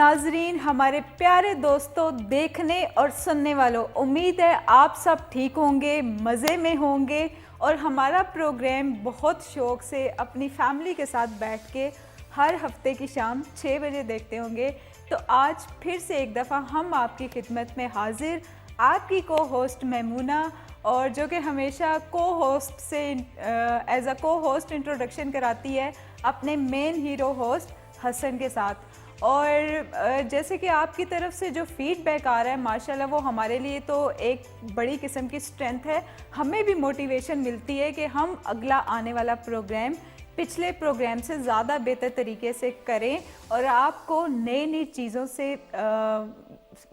नाजरीन, हमारे प्यारे दोस्तों, देखने और सुनने वालों, उम्मीद है आप सब ठीक होंगे, मज़े में होंगे और हमारा प्रोग्राम बहुत शौक़ से अपनी फैमिली के साथ बैठ के हर हफ्ते की शाम 6 बजे देखते होंगे। तो आज फिर से एक दफ़ा हम आपकी खिदमत में हाजिर, आपकी को होस्ट मैमूना, और जो कि हमेशा को होस्ट से एज अ को होस्ट इंट्रोडक्शन कराती है अपने मेन हीरो होस्ट हसन के साथ। और जैसे कि आपकी तरफ से जो फीडबैक आ रहा है माशाल्लाह, वो हमारे लिए तो एक बड़ी किस्म की स्ट्रेंथ है। हमें भी मोटिवेशन मिलती है कि हम अगला आने वाला प्रोग्राम पिछले प्रोग्राम से ज़्यादा बेहतर तरीके से करें और आपको नई नई चीज़ों से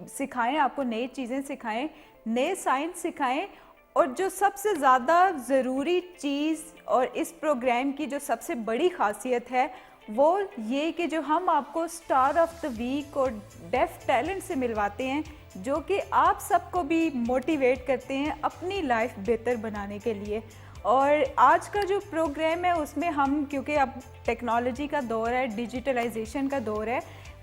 सिखाएं, आपको नई चीज़ें सिखाएं, नए साइंस सिखाएं। और जो सबसे ज़्यादा ज़रूरी चीज़ और इस प्रोग्राम की जो सबसे बड़ी खासियत है वो ये कि जो हम आपको स्टार ऑफ द वीक और डेफ टैलेंट से मिलवाते हैं, जो कि आप सबको भी मोटिवेट करते हैं अपनी लाइफ बेहतर बनाने के लिए। और आज का जो प्रोग्राम है उसमें हम, क्योंकि अब टेक्नोलॉजी का दौर है, डिजिटलाइजेशन का दौर है,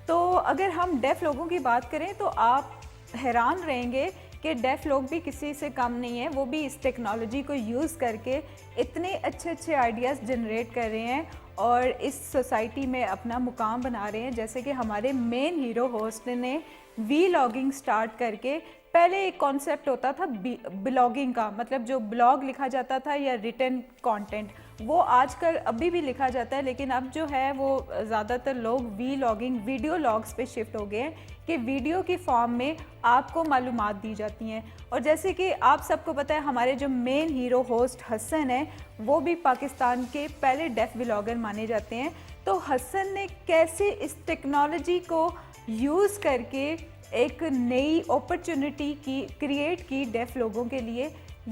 तो अगर हम डेफ लोगों की बात करें तो आप हैरान रहेंगे कि डेफ लोग भी किसी से कम नहीं है। वो भी इस टेक्नोलॉजी को यूज़ करके इतने अच्छे अच्छे आइडियाज़ जनरेट कर रहे हैं और इस सोसाइटी में अपना मुकाम बना रहे हैं। जैसे कि हमारे मेन हीरो होस्ट ने वीलॉगिंग स्टार्ट करके, पहले एक कॉन्सेप्ट होता था ब्लॉगिंग का, मतलब जो ब्लॉग लिखा जाता था या रिटन कंटेंट, वो आजकल अभी भी लिखा जाता है, लेकिन अब जो है वो ज़्यादातर लोग वीलॉगिंग वीडियो लॉग्स पे शिफ्ट हो गए हैं कि वीडियो की फॉर्म में आपको मालूमात दी जाती हैं। और जैसे कि आप सबको पता है, हमारे जो मेन हीरो होस्ट हसन है वो भी पाकिस्तान के पहले डेफ व्लॉगर माने जाते हैं। तो हसन ने कैसे इस टेक्नोलॉजी को यूज़ करके एक नई अपॉर्चुनिटी क्रिएट की डेफ लोगों के लिए,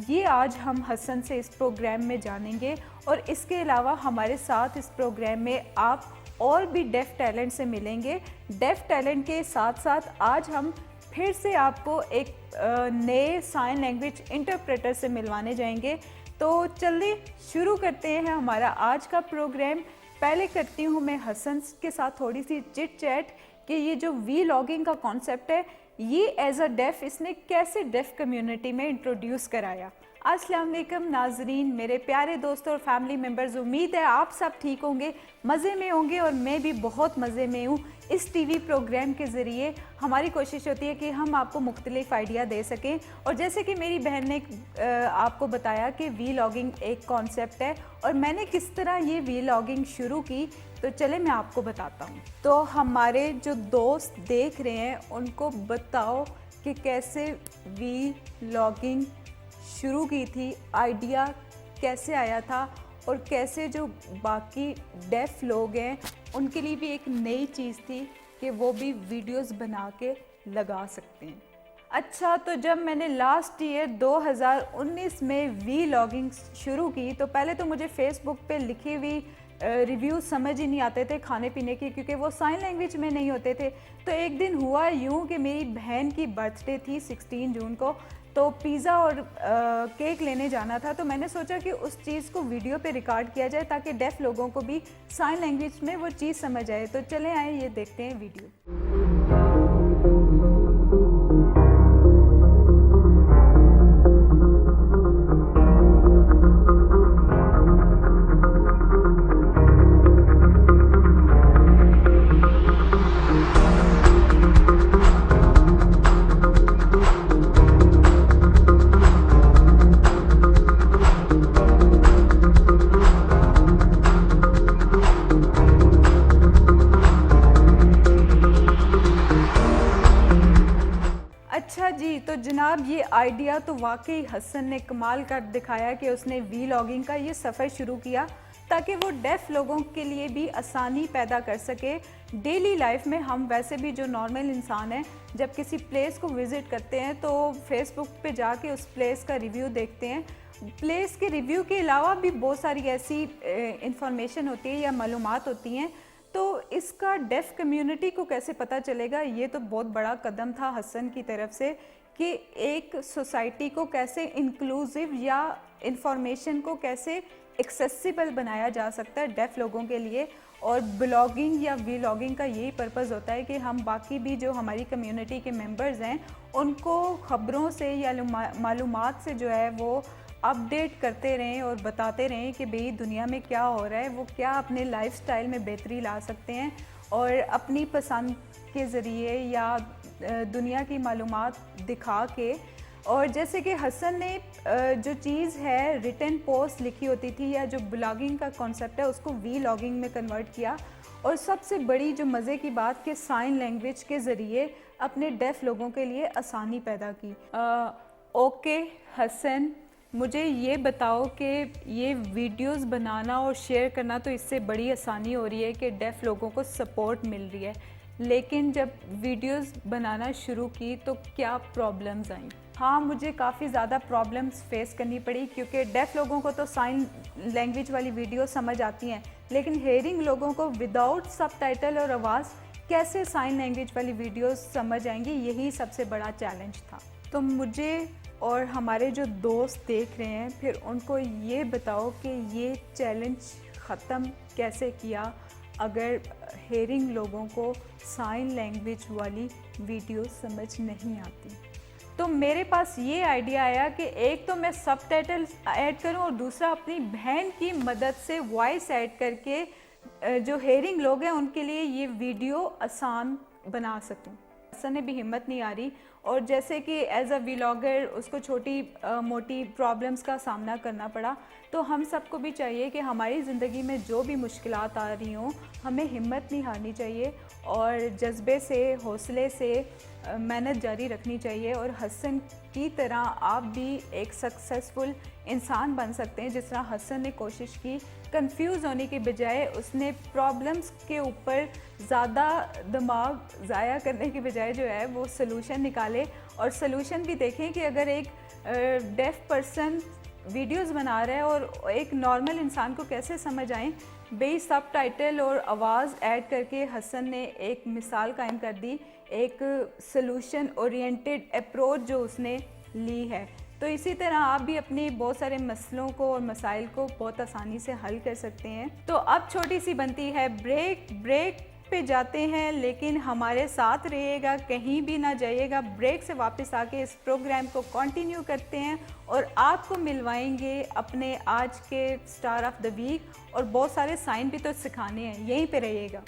ये आज हम हसन से इस प्रोग्राम में जानेंगे। और इसके अलावा हमारे साथ इस प्रोग्राम में आप और भी डेफ टैलेंट से मिलेंगे। डेफ टैलेंट के साथ साथ आज हम फिर से आपको एक नए साइन लैंग्वेज इंटरप्रेटर से मिलवाने जाएंगे। तो चलिए शुरू करते हैं हमारा आज का प्रोग्राम। पहले करती हूँ मैं हसन के साथ थोड़ी सी चिट चैट कि ये जो वीलॉगिंग का कॉन्सेप्ट है ये एज अ डेफ इसने कैसे डेफ कम्युनिटी में इंट्रोड्यूस कराया। अस्सलाम वालेकुम नाजरीन, मेरे प्यारे दोस्तों और फैमिली मेम्बर्स, उम्मीद है आप सब ठीक होंगे, मज़े में होंगे और मैं भी बहुत मज़े में हूँ। इस टीवी प्रोग्राम के ज़रिए हमारी कोशिश होती है कि हम आपको मुख्तलिफ आइडिया दे सकें। और जैसे कि मेरी बहन ने आपको बताया कि वीलॉगिंग एक कॉन्सेप्ट है और मैंने किस तरह ये वीलॉगिंग शुरू की, तो चले मैं आपको बताता हूँ। तो हमारे जो दोस्त देख रहे हैं उनको बताओ कि कैसे वीलॉगिंग शुरू की थी, आइडिया कैसे आया था और कैसे जो बाकी डेफ लोग हैं उनके लिए भी एक नई चीज़ थी कि वो भी वीडियोस बना के लगा सकते हैं। अच्छा, तो जब मैंने लास्ट ईयर 2019 में वीलॉगिंग शुरू की तो पहले तो मुझे फेसबुक पे लिखी हुई रिव्यूज़ समझ ही नहीं आते थे खाने पीने की, क्योंकि वो साइन लैंग्वेज में नहीं होते थे। तो एक दिन हुआ यूँ कि मेरी बहन की बर्थडे थी 16 जून को, तो पिज़्ज़ा और केक लेने जाना था। तो मैंने सोचा कि उस चीज़ को वीडियो पे रिकॉर्ड किया जाए ताकि डेफ लोगों को भी साइन लैंग्वेज में वो चीज़ समझ आए। तो चले आए, ये देखते हैं वीडियो। तो जनाब, ये आइडिया तो वाकई हसन ने कमाल कर दिखाया कि उसने वीलॉगिंग का ये सफ़र शुरू किया ताकि वो डेफ लोगों के लिए भी आसानी पैदा कर सके। डेली लाइफ में हम वैसे भी जो नॉर्मल इंसान हैं, जब किसी प्लेस को विज़िट करते हैं तो फेसबुक पे जाके उस प्लेस का रिव्यू देखते हैं। प्लेस के रिव्यू के अलावा भी बहुत सारी ऐसी इंफॉर्मेशन होती है या मालूमात होती हैं। तो इसका डेफ कम्युनिटी को कैसे पता चलेगा, ये तो बहुत बड़ा कदम था हसन की तरफ से कि एक सोसाइटी को कैसे इंक्लूसिव या इंफॉर्मेशन को कैसे एक्सेसिबल बनाया जा सकता है डेफ लोगों के लिए। और ब्लॉगिंग या व्लॉगिंग का यही पर्पज़ होता है कि हम बाकी भी जो हमारी कम्युनिटी के मेंबर्स हैं उनको ख़बरों से या मालूमात से जो है वो अपडेट करते रहें और बताते रहें कि भाई दुनिया में क्या हो रहा है, वो क्या अपने लाइफस्टाइल में बेहतरी ला सकते हैं और अपनी पसंद के ज़रिए या दुनिया की मालूमात दिखा के। और जैसे कि हसन ने जो चीज़ है रिटन पोस्ट लिखी होती थी या जो ब्लॉगिंग का कॉन्सेप्ट है उसको व्लॉगिंग में कन्वर्ट किया, और सबसे बड़ी जो मज़े की बात कि साइन लैंग्वेज के ज़रिए अपने डेफ लोगों के लिए आसानी पैदा की। ओके हसन, मुझे ये बताओ कि ये वीडियोस बनाना और शेयर करना तो इससे बड़ी आसानी हो रही है कि डेफ लोगों को सपोर्ट मिल रही है, लेकिन जब वीडियोस बनाना शुरू की तो क्या प्रॉब्लम्स आई? हाँ, मुझे काफ़ी ज़्यादा प्रॉब्लम्स फेस करनी पड़ी क्योंकि डेफ लोगों को तो साइन लैंग्वेज वाली वीडियो समझ आती हैं, लेकिन हेयरिंग लोगों को विदाउट सबटाइटल और आवाज़ कैसे साइन लैंग्वेज वाली वीडियोस समझ आएंगी, यही सबसे बड़ा चैलेंज था। तो मुझे और हमारे जो दोस्त देख रहे हैं फिर उनको ये बताओ कि ये चैलेंज ख़त्म कैसे किया अगर हेयरिंग लोगों को साइन लैंग्वेज वाली वीडियो समझ नहीं आती। तो मेरे पास ये आइडिया आया कि एक तो मैं सबटाइटल ऐड करूं और दूसरा अपनी बहन की मदद से वॉइस ऐड करके जो हेयरिंग लोग हैं उनके लिए ये वीडियो आसान बना सकूं। हसन ने भी हिम्मत नहीं आ रही, और जैसे कि एज अ व्लॉगर उसको छोटी मोटी प्रॉब्लम्स का सामना करना पड़ा। तो हम सबको भी चाहिए कि हमारी ज़िंदगी में जो भी मुश्किलात आ रही हों हमें हिम्मत नहीं हारनी चाहिए और जज्बे से हौसले से मेहनत जारी रखनी चाहिए, और हसन की तरह आप भी एक सक्सेसफुल इंसान बन सकते हैं जिस तरह हसन ने कोशिश की। कंफ्यूज होने के बजाय उसने प्रॉब्लम्स के ऊपर ज़्यादा दिमाग ज़ाया करने के बजाय जो है वो सलूशन निकाले, और सलूशन भी देखें कि अगर एक डेफ पर्सन वीडियोस बना रहा है और एक नॉर्मल इंसान को कैसे समझ आएँ, बे सबटाइटल और आवाज़ ऐड करके हसन ने एक मिसाल कायम कर दी, एक सलूशन ओरिएंटेड अप्रोच जो उसने ली है। तो इसी तरह आप भी अपने बहुत सारे मसलों को और मसाइल को बहुत आसानी से हल कर सकते हैं। तो अब छोटी सी बनती है ब्रेक पे जाते हैं, लेकिन हमारे साथ रहिएगा, कहीं भी ना जाइएगा। ब्रेक से वापस आके इस प्रोग्राम को कंटिन्यू करते हैं और आपको मिलवाएंगे अपने आज के स्टार ऑफ द वीक, और बहुत सारे साइन भी तो सिखाने हैं, यहीं पे रहिएगा।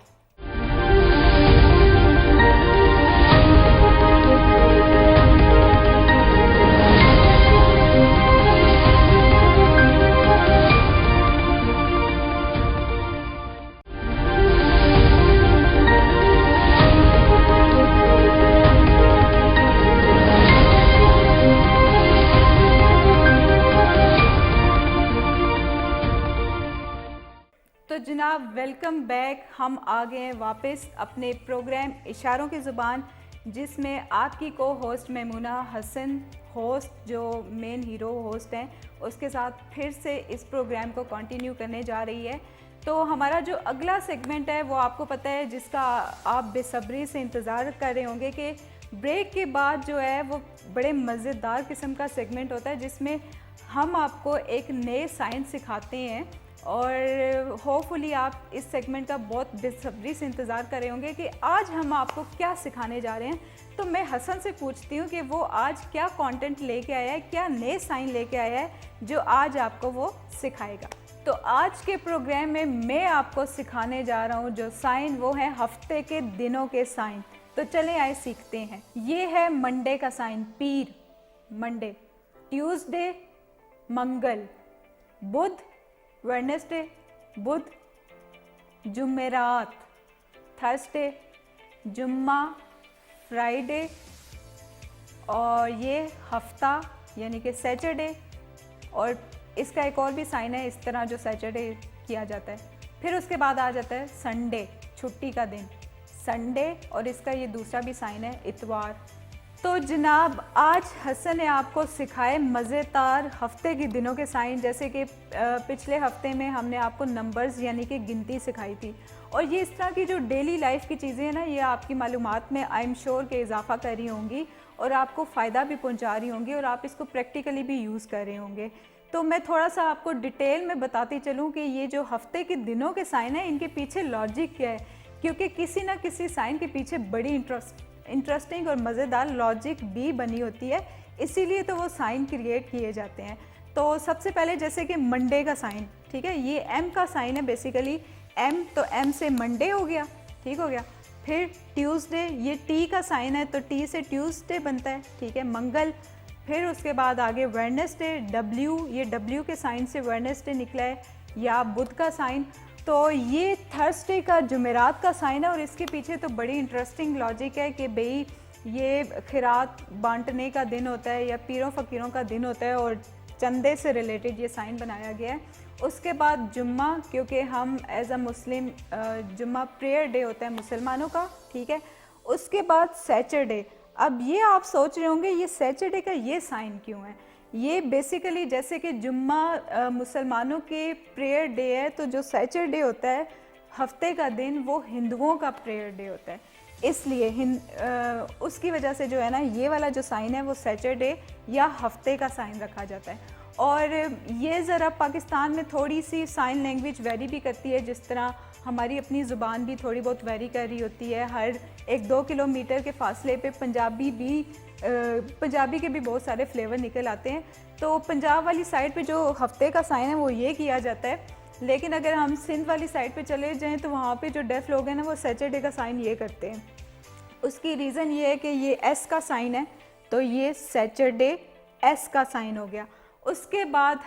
तो जनाब वेलकम बैक, हम आ गए हैं वापस अपने प्रोग्राम इशारों की ज़ुबान, जिसमें आपकी को होस्ट मैमूना हसन, होस्ट जो मेन हीरो होस्ट हैं, उसके साथ फिर से इस प्रोग्राम को कंटिन्यू करने जा रही है। तो हमारा जो अगला सेगमेंट है वो आपको पता है, जिसका आप बेसब्री से इंतज़ार कर रहे होंगे कि ब्रेक के बाद जो है वो बड़े मज़ेदार किस्म का सेगमेंट होता है जिसमें हम आपको एक नए साइंस सिखाते हैं, और होपफुली आप इस सेगमेंट का बहुत बेसब्री से इंतज़ार कर रहे होंगे कि आज हम आपको क्या सिखाने जा रहे हैं। तो मैं हसन से पूछती हूँ कि वो आज क्या कंटेंट लेके आया है, क्या नए साइन लेके आया है जो आज आपको वो सिखाएगा। तो आज के प्रोग्राम में मैं आपको सिखाने जा रहा हूँ जो साइन, वो है हफ्ते के दिनों के साइन। तो चलें आए सीखते हैं। ये है मंडे का साइन, पीर मंडे, ट्यूसडे मंगल, बुध वेडनेसडे बुध, जुमेरात थर्सडे, जुम्मा फ्राइडे, और ये हफ्ता यानी कि सैटरडे। और इसका एक और भी साइन है इस तरह जो सैटरडे किया जाता है। फिर उसके बाद आ जाता है संडे, छुट्टी का दिन संडे, और इसका ये दूसरा भी साइन है इतवार। तो जनाब आज हसन ने आपको सिखाए मज़ेदार हफ्ते के दिनों के साइन, जैसे कि पिछले हफ्ते में हमने आपको नंबर्स यानी कि गिनती सिखाई थी, और ये इस तरह की जो डेली लाइफ की चीज़ें हैं ना, ये आपकी मालूमात में आई एम श्योर के इजाफा कर रही होंगी और आपको फ़ायदा भी पहुंचा रही होंगी और आप इसको प्रैक्टिकली भी यूज़ कर रहे होंगे। तो मैं थोड़ा सा आपको डिटेल में बताती चलूँ कि ये जो हफ्ते के दिनों के साइन है इनके पीछे लॉजिक क्या है, क्योंकि किसी ना किसी साइन के पीछे बड़ी इंटरेस्टिंग और मज़ेदार लॉजिक भी बनी होती है, इसीलिए तो वो साइन क्रिएट किए जाते हैं। तो सबसे पहले जैसे कि मंडे का साइन, ठीक है, ये एम का साइन है बेसिकली, एम तो एम से मंडे हो गया, ठीक हो गया। फिर ट्यूसडे, ये टी का साइन है तो टी से ट्यूसडे बनता है, ठीक है, मंगल। फिर उसके बाद आगे वेडनेसडे, डब्ल्यू, ये डब्ल्यू के साइन से वेडनेसडे निकला है, या बुध का साइन। तो ये थर्सडे का जुमेरात का साइन है, और इसके पीछे तो बड़ी इंटरेस्टिंग लॉजिक है कि भाई ये खिरात बांटने का दिन होता है या पीरों फ़कीरों का दिन होता है, और चंदे से रिलेटेड ये साइन बनाया गया है। उसके बाद जुम्मा, क्योंकि हम एज अ मुस्लिम जुम्मा प्रेयर डे होता है मुसलमानों का, ठीक है। उसके बाद सैटरडे, अब ये आप सोच रहे होंगे ये सैटरडे का ये साइन क्यों है। ये बेसिकली जैसे कि जुम्मा मुसलमानों के प्रेयर डे है, तो जो सैटरडे होता है हफ्ते का दिन वो हिंदुओं का प्रेयर डे होता है, इसलिए उसकी वजह से जो है ना ये वाला जो साइन है वो सैटरडे या हफ्ते का साइन रखा जाता है। और ये ज़रा पाकिस्तान में थोड़ी सी साइन लैंग्वेज वेरी भी करती है, जिस तरह हमारी अपनी ज़ुबान भी थोड़ी बहुत वेरी कर रही होती है। हर 1-2 किलोमीटर के फासले पे पंजाबी के भी बहुत सारे फ्लेवर निकल आते हैं। तो पंजाब वाली साइड पे जो हफ्ते का साइन है वो ये किया जाता है, लेकिन अगर हम सिंध वाली साइड पे चले जाएं तो वहाँ पे जो डेफ लोग हैं ना वो सैटरडे का साइन ये करते हैं। उसकी रीज़न ये है कि ये एस का साइन है, तो ये सैटरडे एस का साइन हो गया। उसके बाद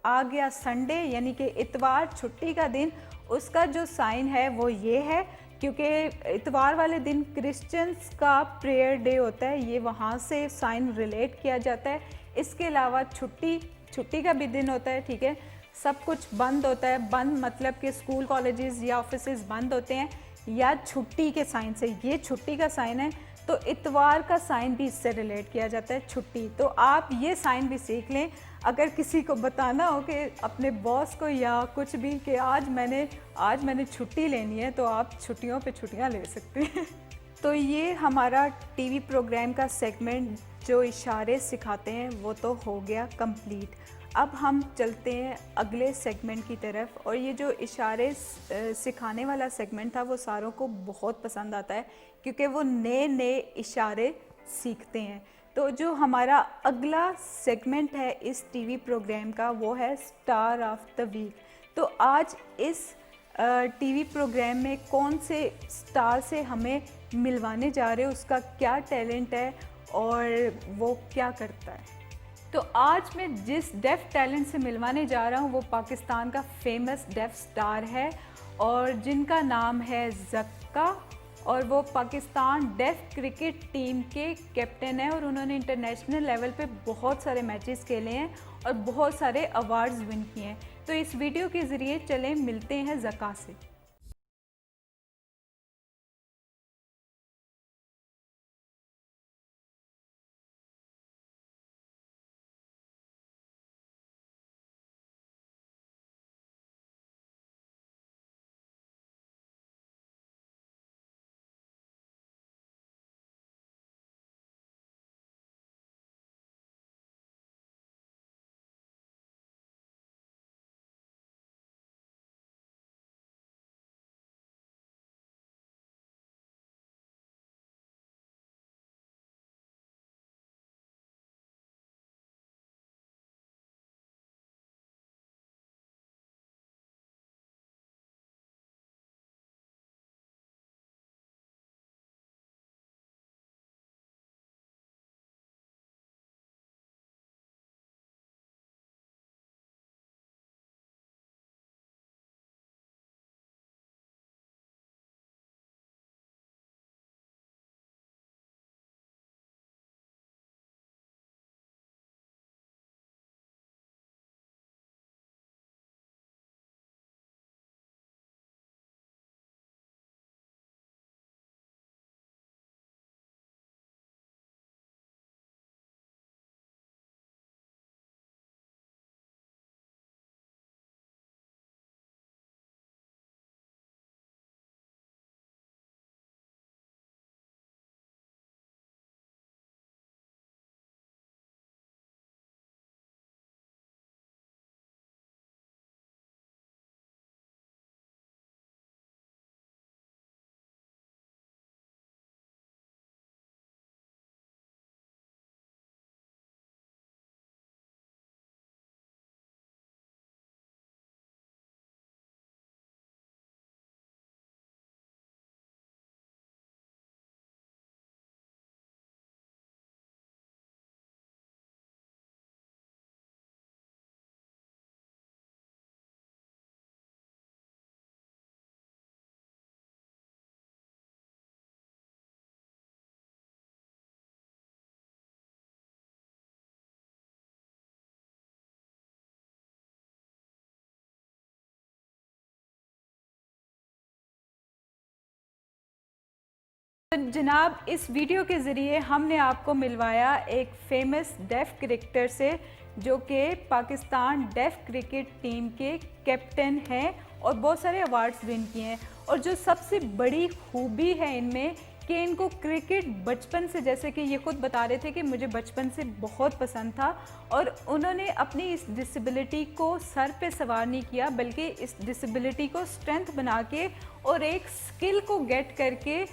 आ गया संडे, यानी कि इतवार, छुट्टी का दिन। उसका जो साइन है वो ये है, क्योंकि इतवार वाले दिन क्रिश्चियंस का प्रेयर डे होता है, ये वहाँ से साइन रिलेट किया जाता है। इसके अलावा छुट्टी का भी दिन होता है, ठीक है, सब कुछ बंद होता है। बंद मतलब कि स्कूल कॉलेजेस या ऑफिसेज बंद होते हैं, या छुट्टी के साइन से, ये छुट्टी का साइन है, तो इतवार का साइन भी इससे रिलेट किया जाता है, छुट्टी। तो आप ये साइन भी सीख लें, अगर किसी को बताना हो कि अपने बॉस को या कुछ भी कि आज मैंने छुट्टी लेनी है, तो आप छुट्टियों पे छुट्टियां ले सकते हैं। तो ये हमारा टीवी प्रोग्राम का सेगमेंट जो इशारे सिखाते हैं वो तो हो गया कंप्लीट। अब हम चलते हैं अगले सेगमेंट की तरफ, और ये जो इशारे सिखाने वाला सेगमेंट था वो सारों को बहुत पसंद आता है, क्योंकि वो नए नए इशारे सीखते हैं। तो जो हमारा अगला सेगमेंट है इस टीवी प्रोग्राम का वो है स्टार ऑफ द वीक। तो आज इस टीवी प्रोग्राम में कौन से स्टार से हमें मिलवाने जा रहे हैं, उसका क्या टैलेंट है और वो क्या करता है। तो आज मैं जिस डेफ टैलेंट से मिलवाने जा रहा हूँ वो पाकिस्तान का फेमस डेफ स्टार है, और जिनका नाम है ज़क्का, और वो पाकिस्तान डेफ क्रिकेट टीम के कैप्टन है, और उन्होंने इंटरनेशनल लेवल पे बहुत सारे मैचेस खेले हैं और बहुत सारे अवार्ड्स विन किए हैं। तो इस वीडियो के ज़रिए चलें मिलते हैं ज़क्का से। जनाब, इस वीडियो के ज़रिए हमने आपको मिलवाया एक फेमस डेफ क्रिकेटर से, जो कि पाकिस्तान डेफ क्रिकेट टीम के कैप्टन हैं और बहुत सारे अवार्ड्स विन किए हैं। और जो सबसे बड़ी खूबी है इनमें कि इनको क्रिकेट बचपन से, जैसे कि ये खुद बता रहे थे कि मुझे बचपन से बहुत पसंद था, और उन्होंने अपनी इस डिसेबिलिटी को सर पे सवार नहीं किया, बल्कि इस डिसेबिलिटी को स्ट्रेंथ बना के और एक स्किल को गेट करके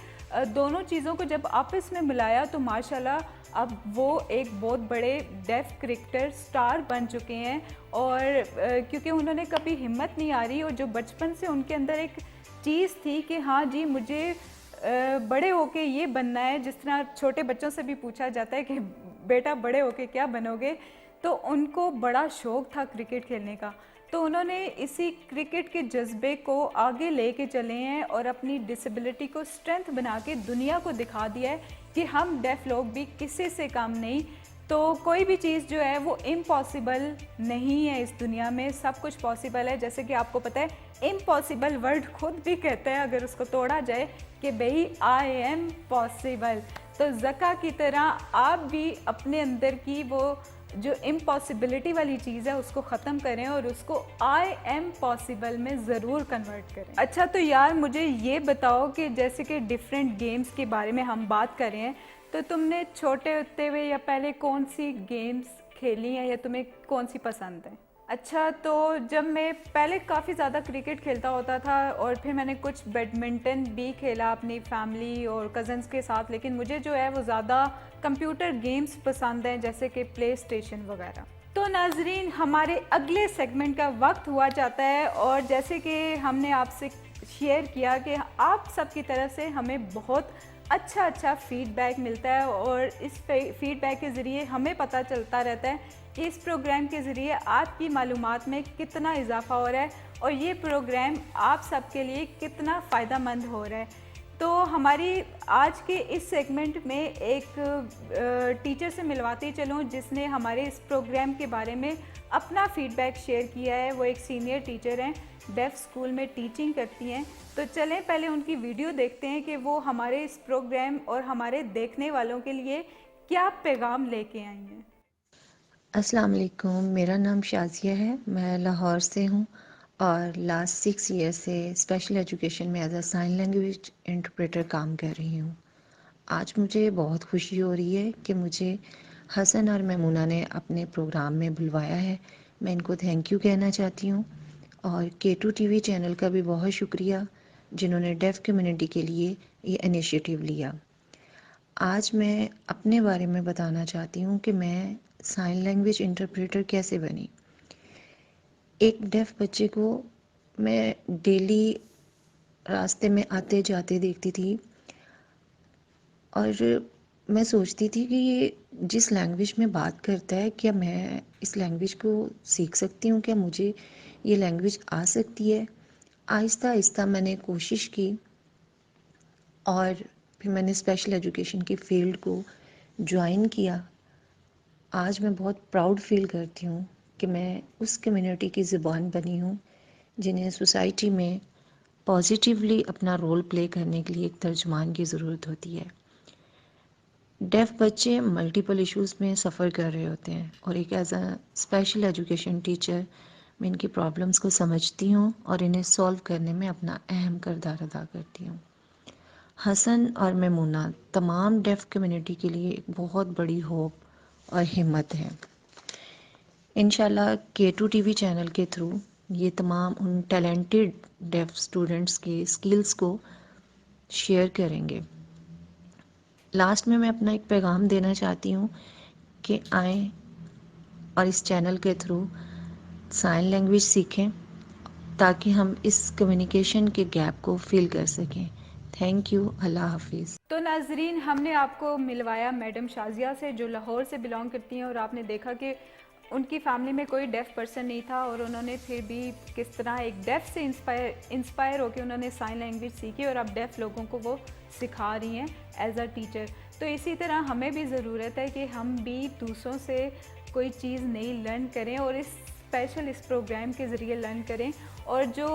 दोनों चीज़ों को जब आपस में मिलाया तो माशाल्लाह अब वो एक बहुत बड़े डेफ क्रिकेटर स्टार बन चुके हैं। और क्योंकि उन्होंने कभी हिम्मत नहीं आ रही, और जो बचपन से उनके अंदर एक चीज़ थी कि हाँ जी मुझे बड़े होके ये बनना है, जिस तरह छोटे बच्चों से भी पूछा जाता है कि बेटा बड़े होके क्या बनोगे, तो उनको बड़ा शौक़ था क्रिकेट खेलने का। तो उन्होंने इसी क्रिकेट के जज्बे को आगे लेके चले हैं और अपनी डिसेबिलिटी को स्ट्रेंथ बना के दुनिया को दिखा दिया है कि हम डेफ लोग भी किसी से कम नहीं। तो कोई भी चीज़ जो है वो इम्पॉसिबल नहीं है, इस दुनिया में सब कुछ पॉसिबल है। जैसे कि आपको पता है इम्पॉसिबल वर्ड खुद भी कहता है अगर उसको तोड़ा जाए कि भाई आई एम पॉसिबल। तो ज़का की तरह आप भी अपने अंदर की वो जो इम्पॉसिबिलिटी वाली चीज़ है उसको ख़त्म करें और उसको आई एम पॉसिबल में ज़रूर कन्वर्ट करें। अच्छा, तो यार मुझे ये बताओ कि जैसे कि डिफरेंट गेम्स के बारे में हम बात कर रहे हैं, तो तुमने छोटे होते हुए या पहले कौन सी गेम्स खेली हैं या तुम्हें कौन सी पसंद है? अच्छा, तो जब मैं पहले काफ़ी ज़्यादा क्रिकेट खेलता होता था और फिर मैंने कुछ बैडमिंटन भी खेला अपनी फैमिली और कज़न्स के साथ, लेकिन मुझे जो है वो ज़्यादा कंप्यूटर गेम्स पसंद हैं, जैसे कि प्ले स्टेशन वगैरह। तो नाजरीन, हमारे अगले सेगमेंट का वक्त हुआ जाता है, और जैसे कि हमने आपसे शेयर किया कि आप सब की तरफ से हमें बहुत अच्छा फ़ीडबैक मिलता है, और इस फ़ीडबैक के ज़रिए हमें पता चलता रहता है कि इस प्रोग्राम के ज़रिए आपकी मालूमात में कितना इजाफ़ा हो रहा है और ये प्रोग्राम आप सबके लिए कितना फ़ायदेमंद हो रहा है। तो हमारी आज के इस सेगमेंट में एक टीचर से मिलवाते चलूँ जिसने हमारे इस प्रोग्राम के बारे में अपना फ़ीडबैक शेयर किया है। वो एक सीनियर टीचर हैं, डेफ स्कूल में टीचिंग करती हैं। तो चलें पहले उनकी वीडियो देखते हैं कि वो हमारे इस प्रोग्राम और हमारे देखने वालों के लिए क्या पैगाम लेके आई हैं। अस्सलाम वालेकुम, मेरा नाम शाज़िया है, मैं लाहौर से हूँ और लास्ट 6 ईयर से स्पेशल एजुकेशन में as a sign language interpreter काम कर रही हूँ। आज मुझे बहुत खुशी हो रही है कि मुझे हसन और मैमूना ने अपने प्रोग्राम में बुलवाया है। मैं इनको थैंक यू कहना चाहती हूँ, और K2 TV चैनल का भी बहुत शुक्रिया जिन्होंने डेफ कम्युनिटी के लिए ये इनिशिएटिव लिया। आज मैं अपने बारे में बताना चाहती हूँ कि मैं साइन लैंग्वेज इंटरप्रेटर कैसे बनी। एक डेफ बच्चे को मैं डेली रास्ते में आते जाते देखती थी, और मैं सोचती थी कि ये जिस लैंग्वेज में बात करता है, क्या मैं इस लैंग्वेज को सीख सकती हूँ, क्या मुझे ये लैंग्वेज आ सकती है। आहिस्ता आहिस्ता मैंने कोशिश की और फिर मैंने स्पेशल एजुकेशन की फ़ील्ड को ज्वाइन किया। आज मैं बहुत प्राउड फील करती हूँ कि मैं उस कम्युनिटी की ज़ुबान बनी हूँ जिन्हें सोसाइटी में पॉजिटिवली अपना रोल प्ले करने के लिए एक तर्जुमान की ज़रूरत होती है। डेफ बच्चे मल्टीपल इश्यूज़ में सफ़र कर रहे होते हैं, और एक as a special education teacher मैं इनकी प्रॉब्लम्स को समझती हूँ और इन्हें सॉल्व करने में अपना अहम किरदार अदा करती हूँ। हसन और मैमूना तमाम डेफ कम्युनिटी के लिए एक बहुत बड़ी होप और हिम्मत है। इंशाल्लाह K2 TV चैनल के थ्रू ये तमाम उन टैलेंटेड डेफ स्टूडेंट्स के स्किल्स को शेयर करेंगे। लास्ट में मैं अपना एक पैगाम देना चाहती हूँ कि आएँ और इस चैनल के थ्रू साइन लैंग्वेज सीखें ताकि हम इस कम्युनिकेशन के गैप को फिल कर सकें। थैंक यू, अल्लाह हाफिज़। तो नाजरीन, हमने आपको मिलवाया मैडम शाज़िया से जो लाहौर से बिलोंग करती हैं, और आपने देखा कि उनकी फैमिली में कोई डेफ पर्सन नहीं था और उन्होंने फिर भी किस तरह एक डेफ से इंस्पायर होकर उन्होंने साइन लैंग्वेज सीखी और अब डेफ लोगों को वो सिखा रही हैं एज अ टीचर। तो इसी तरह हमें भी ज़रूरत है कि हम भी दूसरों से कोई चीज़ नई लर्न करें और इस प्रोग्राम के ज़रिए लर्न करें। और जो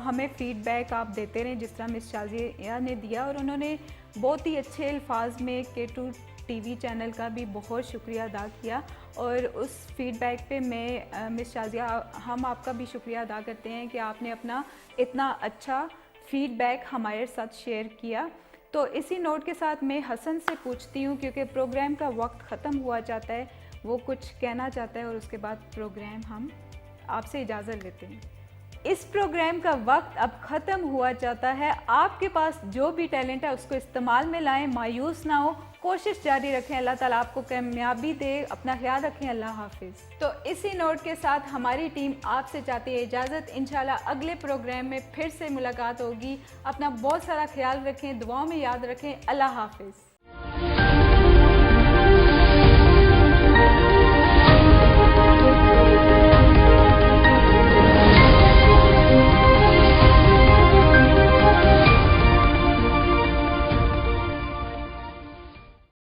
हमें फ़ीडबैक आप देते रहें, जिस तरह मिस शाज़िया ने दिया, और उन्होंने बहुत ही अच्छे अल्फाज में K2 टीवी चैनल का भी बहुत शुक्रिया अदा किया और उस फीडबैक पे मैं मिस शाज़िया हम आपका भी शुक्रिया अदा करते हैं कि आपने अपना इतना अच्छा फीडबैक हमारे साथ शेयर किया। तो इसी नोट के साथ मैं हसन से पूछती हूँ, क्योंकि प्रोग्राम का वक्त ख़त्म हुआ जाता है, वो कुछ कहना चाहता है और उसके बाद प्रोग्राम हम आपसे इजाज़त लेते हैं। इस प्रोग्राम का वक्त अब ख़त्म हुआ जाता है। आपके पास जो भी टैलेंट है उसको इस्तेमाल में लाएं, मायूस ना हो, कोशिश जारी रखें। अल्लाह ताला आपको कामयाबी दे। अपना ख्याल रखें। अल्लाह हाफिज़। तो इसी नोट के साथ हमारी टीम आपसे चाहती है इजाज़त। इंशाल्लाह अगले प्रोग्राम में फिर से मुलाकात होगी। अपना बहुत सारा ख्याल रखें, दुआओं में याद रखें। अल्लाह हाफिज़।